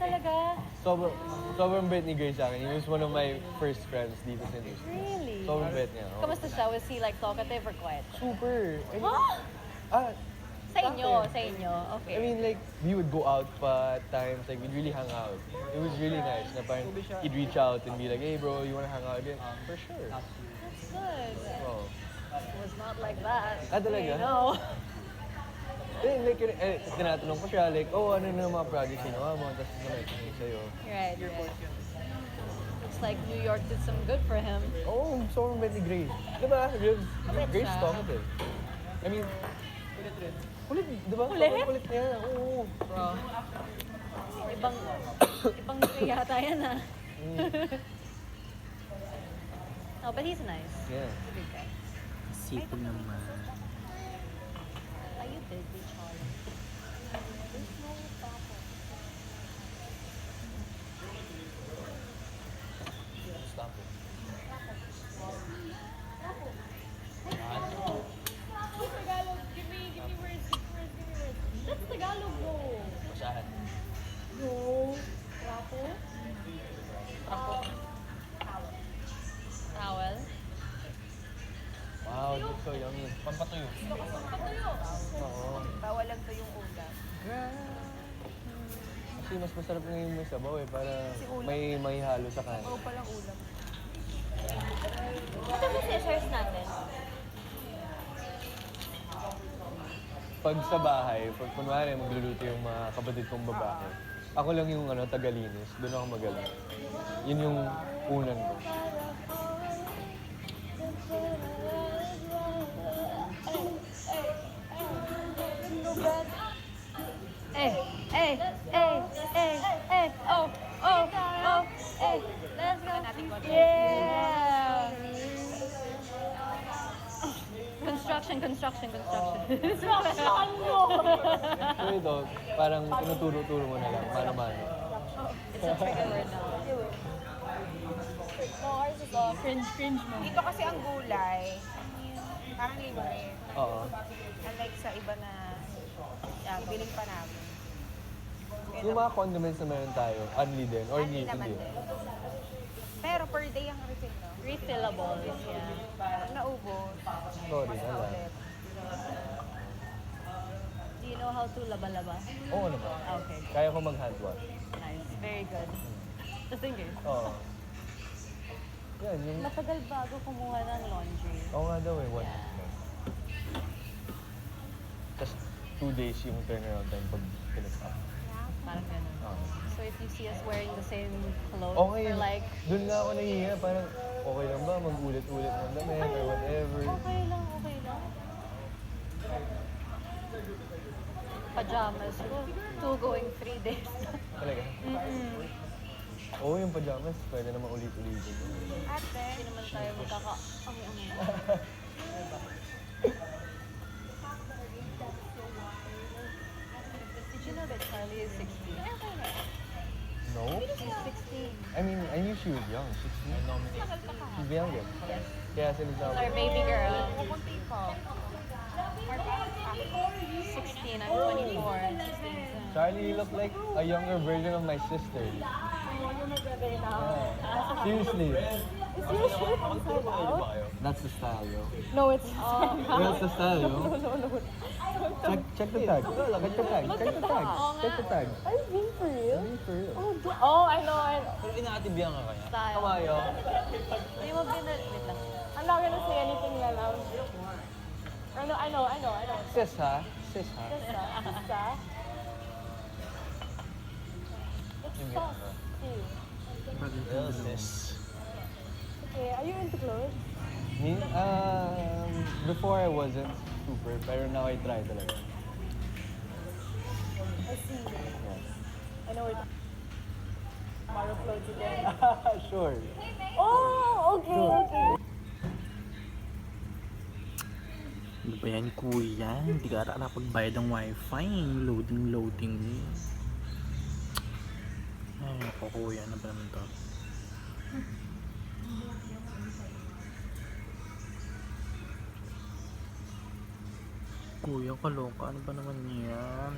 talaga? Sobrang bait ni Grace sa akin. He was one of my first friends dito sa industry. Really? Sobrang bait niya. Oh. Kamusta siya? Was he like talkative or quiet? Super. I mean, Huh? ah, Sa inyo, dati. sa inyo. Okay. I mean, like, we would go out pa at times, like, we'd really hang out. It was really nice na parang he'd reach out and be like, hey bro, you wanna hang out again? For sure. That's good. Oh. It was not like that. Talaga? No. Then, like, tinatanong ko siya, like, oh, ano na mga projects ginawa mo? Tapos naman sa'yo. Right. Looks like New York did some good for him. Oh, sobrang bait ni Grace. Diba? Grace siya. talkative. I mean, kulit, diba? Kulit? Sobrang kulit niya. Oo. Bro. Ibang yata yan ah. No, but he's nice. Yeah. He's a good guy. Sipag naman. Ah, you did be Charlie. There's no problem. Stop it. Tagalog, give me words. That's Tagalog, bro. Masahan. No. Rapo? Towel? Wow, it looks so yummy. Pampatuyo. Patuyo. Oo. Bawal lang to yung ulam. Kasi mas masarap nga yung may sabaw eh. Para may halo sa kanin. Oo palang ulam. Ito yung scissors natin. Pag sa bahay, pag kunwari magluluto yung mga kapatid kong babae, ako lang yung tagalinis. Doon ako magaling. Yun yung unan ko. Let's go. Yeah. Construction. So ito, parang tinuturo-turo mo na lang, mano-mano. It's a trigger word now. No, ours is cringe mo. Dito kasi ang gulay, parang libre. Oo. Unlike sa iba na biling pa namin. Yung mga condiments na meron tayo, unli din, or Hindi hindi. naman din. Pero per day ang refill, no? Refillables, yeah. Parang naubos. Sorry, Basta wala. ulit. Do you know how to laba-laba? Oo naman. Okay, Kaya ko mag-hand wash. nice. Very good. Just in case. Oo. Yan, yung... Matagal bago kumuha ng laundry. Oo nga daw eh, 1 week na. Tapos 2 days yung turnaround time pag pinag-up. Parang ganun. Oo. So if you see us wearing the same clothes Okay, for like... doon nga ako nahihiya, parang okay lang ba mag-ulit-ulit ng damit or whatever. Okay lang. Pajamas ko. 2 going 3 days. Talaga. Oo, yung pajamas, pwede naman ulit-ulitin. Ate, Hindi naman tayo magkaka... Did you know that Charlie is 16? No? She's 16. I mean, I knew she was young. She's She's the youngest. Yes. Kaya It's sinasabi. our baby girl. pupunti ko. 16, I'm 24. Charlie, you look like a younger version of my sister. Yeah. Seriously. Is your shirt inside out? That's the style, yo. No, it's That's the style, yo. Check the tag. Check the tag. Check the tag. Check the tag. Are you being for real? Be for real. Oh, I know. Pero inaatibihan ka kaya? Style. Tama, yo. Hindi mo Wait lang. I'm not gonna say anything na loud. I know. Sis, ha? Sis, ha? Isa. It's soft too. Okay, are you into clothes? Me? Before I wasn't super, pero now I try talaga. I see. I know we're tomorrow clothes again. Sure. Oh, okay. Ano ba yan, kuya? Hindi ka ata nakapagbayad ng wifi. Loading. Ay, ako kuya. Ano ba naman to? Kuya, kaloka. Ano ba naman yan?